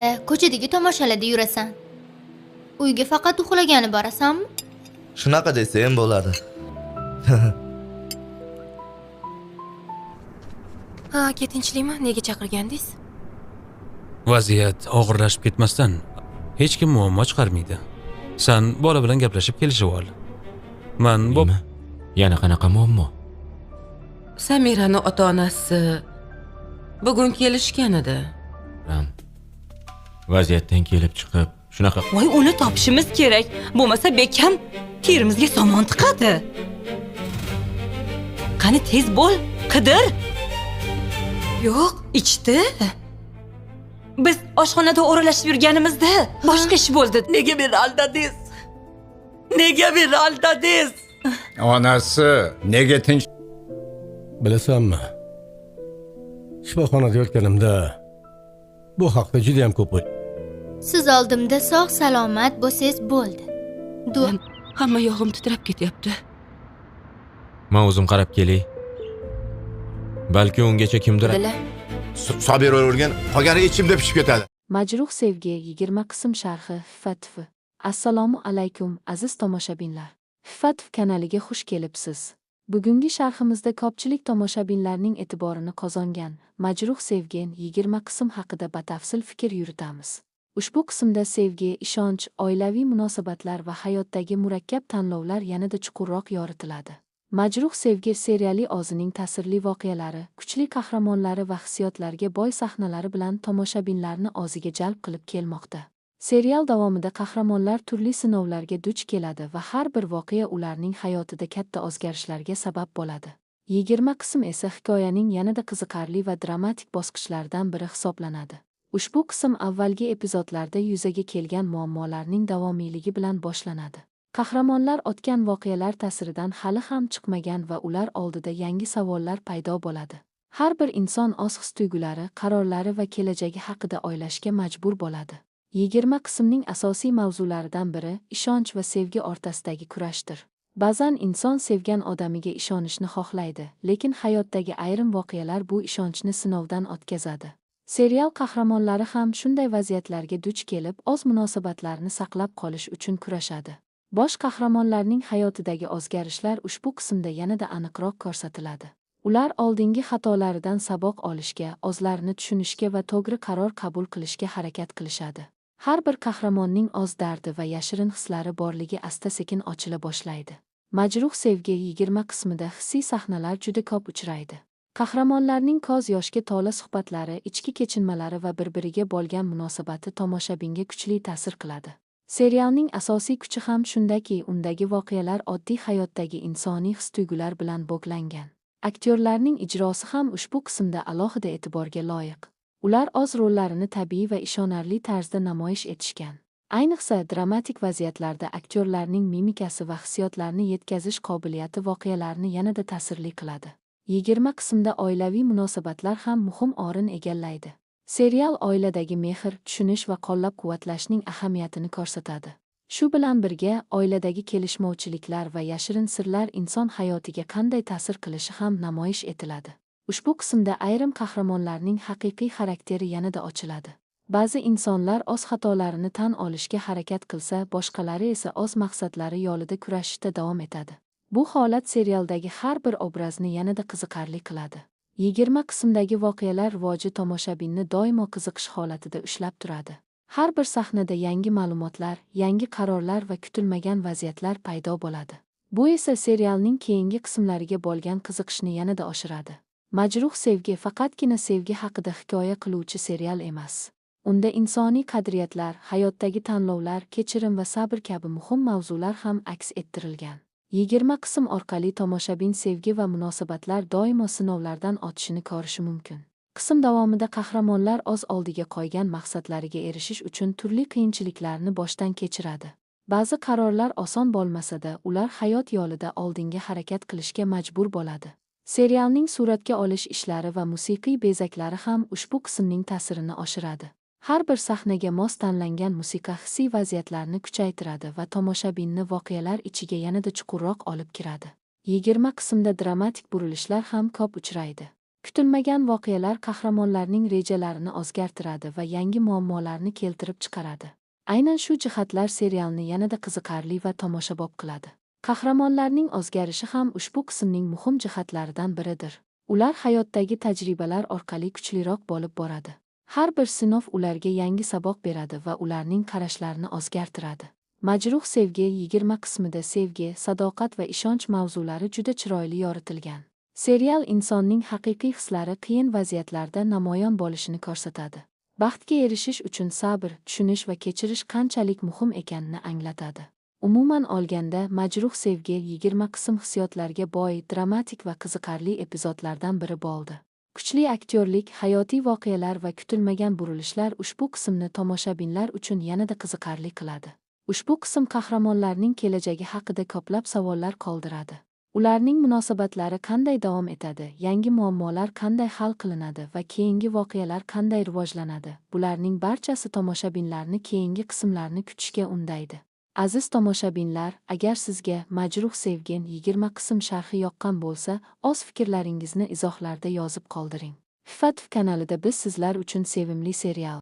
Ko'chadagi tomoshalarda yurasan. Uyga faqat uxlagani borasanmi? Shunaqa desam bo'ladi. Ha, ketinchlikmi? Nega chaqirgandingiz? Vaziyat og'irlashib ketmasdan hech kim muammo chiqarmaydi. Sen bola bilan gaplashib kelishib ol. Men Nima? Yana qanaqa muammo? Samirani ota-onasi bugun kelishgan edi. Ram. Vaziyatdan kelib chiqib, shunaqa Voy, uni topishimiz kerak. Bo'lmasa bekam terimizga somon tiqadi. Qani tez bo'l, qidir. Yo'q, ichdi. Biz oshxonada o'ralashib yurganimizda boshqa ish bo'ldi. Nega meni aldadingiz? Nega meni aldadingiz? Onasi nega tinch? Bilasanmi? Shifoxonada yotganimda bu haqda juda ham ko'p o'yladim. Siz oldimda sog' salomat bo'lsangiz bo'ldi. Hamma yog'im titrab ketyapti. Men o'zim qarab kelay. Balki ungacha kimdir Sabir o'rgan, qolgani ichimda pishib ketadi. Majruh sevgi 20 qism sharhi FIFATV. Assalomu alaykum aziz tomoshabinlar. FIFATV kanaliga xush kelibsiz. Bugungi sharhimizda ko'pchilik tomoshabinlarning e'tiborini qozongan Majruh sevgi 20 qism haqida batafsil fikr yuritamiz. Ushbu qismda sevgi, ishonch, oilaviy munosabatlar va hayotdagi murakkab tanlovlar yanada chuqurroq yoritiladi. Majruh sevgi seriali o'zining ta'sirli voqealari, kuchli qahramonlari va hissiyotlarga boy sahnalari bilan tomoshabinlarni o'ziga jalb qilib kelmoqda. Serial davomida qahramonlar turli sinovlarga duch keladi va har bir voqea ularning hayotida katta o'zgarishlarga sabab bo'ladi. 20 qism esa hikoyaning yanada qiziqarli va dramatik bosqichlaridan biri hisoblanadi. Ushbu qism avvalgi epizodlarda yuzaga kelgan muammolarning davomiyligi bilan boshlanadi. Qahramonlar o'tgan voqealar ta'siridan hali ham chiqmagan va ular oldida yangi savollar paydo bo'ladi. Har bir inson o'z his-tuyg'ulari, qarorlari va kelajagi haqida o'ylashga majbur bo'ladi. 20 qismning asosiy mavzularidan biri ishonch va sevgi o'rtasidagi kurashdir. Ba'zan inson sevgan odamiga ishonishni xohlaydi, lekin hayotdagi ayrim voqealar bu ishonchni sinovdan o'tkazadi. Serial qahramonlari ham shunday vaziyatlarga duch kelib, o'z munosabatlarini saqlab qolish uchun kurashadi. Bosh qahramonlarning hayotidagi o'zgarishlar ushbu qismda yanada aniqroq ko'rsatiladi. Ular oldingi xatolaridan saboq olishga, o'zlarini tushunishga va to'g'ri qaror qabul qilishga harakat qilishadi. Har bir qahramonning o'z dardi va yashirin hislari borligi asta-sekin ochila boshlaydi. Majruh sevgi 20 qismida hissiy sahnalar juda ko'p uchraydi. Qahramonlarning ko'z yoshga to'la suhbatlari, ichki kechinmalari va bir-biriga bo'lgan munosabati tomoshabinga kuchli ta'sir qiladi. Serialning asosiy kuchi ham shundaki, undagi voqealar oddiy hayotdagi insoniy his-tuyg'ular bilan bog'langan. Aktyorlarning ijrosi ham ushbu qismda alohida e'tiborga loyiq. Ular o'z rollarini tabiiy va ishonarli tarzda namoyish etishgan. Ayniqsa, dramatik vaziyatlarda aktyorlarning mimikasi va hissiyotlarni yetkazish qobiliyati voqealarni yanada ta'sirli qiladi. 20 qismda oilaviy munosabatlar ham muhim o'rin egallaydi. Serial oiladagi mehr, tushunish va qo'llab-quvvatlashning ahamiyatini ko'rsatadi. Shu bilan birga, oiladagi kelishmovchiliklar va yashirin sirlar inson hayotiga qanday ta'sir qilishi ham namoyish etiladi. Ushbu qismda ayrim qahramonlarning haqiqiy xarakteri yanada ochiladi. Ba'zi insonlar o'z xatolarini tan olishga harakat qilsa, boshqalari esa o'z maqsadlari yo'lida kurashishda davom etadi. Bu holat serialdagi har bir obrazni yanada qiziqarli qiladi. 20 qismdagi voqealar rivoji tomoshabinni doimo qiziqish holatida ushlab turadi. Har bir sahnada yangi ma'lumotlar, yangi qarorlar va kutilmagan vaziyatlar paydo bo'ladi. Bu esa serialning keyingi qismlariga bo'lgan qiziqishni yanada oshiradi. Majruh sevgi faqatgina sevgi haqida hikoya qiluvchi serial emas. Unda insoniy qadriyatlar, hayotdagi tanlovlar, kechirim va sabr kabi muhim mavzular ham aks ettirilgan. 20 qism orqali tomoshabin sevgi va munosabatlar doimo sinovlardan o'tishini ko'rishi mumkin. Qism davomida qahramonlar o'z oldiga qo'ygan maqsadlariga erishish uchun turli qiyinchiliklarni boshdan kechiradi. Ba'zi qarorlar oson bo'lmasa-da, ular hayot yo'lida oldinga harakat qilishga majbur bo'ladi. Serialning suratga olish ishlari va musiqiy bezaklari ham ushbu qismning ta'sirini oshiradi. Har bir sahnaga mos tanlangan musiqa hissiy vaziyatlarni kuchaytiradi va tomoshabinni voqealar ichiga yanada chuqurroq olib kiradi. 20 qismda dramatik burilishlar ham ko'p uchraydi. Kutilmagan voqealar qahramonlarning rejalarini o'zgartiradi va yangi muammolarni keltirib chiqaradi. Aynan shu jihatlar serialni yanada qiziqarli va tomoshabob qiladi. Qahramonlarning o'zgarishi ham ushbu qismning muhim jihatlaridan biridir. Ular hayotdagi tajribalar orqali kuchliroq bo'lib boradi. Har bir sinov ularga yangi saboq beradi va ularning qarashlarini o'zgartiradi. Majruh sevgi 20 qismida sevgi, sadoqat va ishonch mavzulari juda chiroyli yoritilgan. Serial insonning haqiqiy hislari qiyin vaziyatlarda namoyon bo'lishini ko'rsatadi. Baxtga erishish uchun sabr, tushunish va kechirish qanchalik muhim ekanini anglatadi. Umuman olganda, Majruh sevgi 20 qism hissiyotlarga boy, dramatik va qiziqarli epizodlardan biri bo'ldi. Kuchli aktyorlik, hayotiy voqealar va kutilmagan burilishlar ushbu qismni tomoshabinlar uchun yanada qiziqarli qiladi. Ushbu qism qahramonlarning kelajagi haqida ko'plab savollar qoldiradi. Ularning munosabatlari qanday davom etadi, yangi muammolar qanday hal qilinadi va keyingi voqealar qanday rivojlanadi? Bularning barchasi tomoshabinlarni keyingi qismlarni kutishga undaydi. Aziz tomoshabinlar, agar sizga Majruh sevgi 20 qism sharhi yoqqan bo'lsa, o'z fikrlaringizni izohlarda yozib qoldiring. Hifat kanalida biz sizlar uchun sevimli serial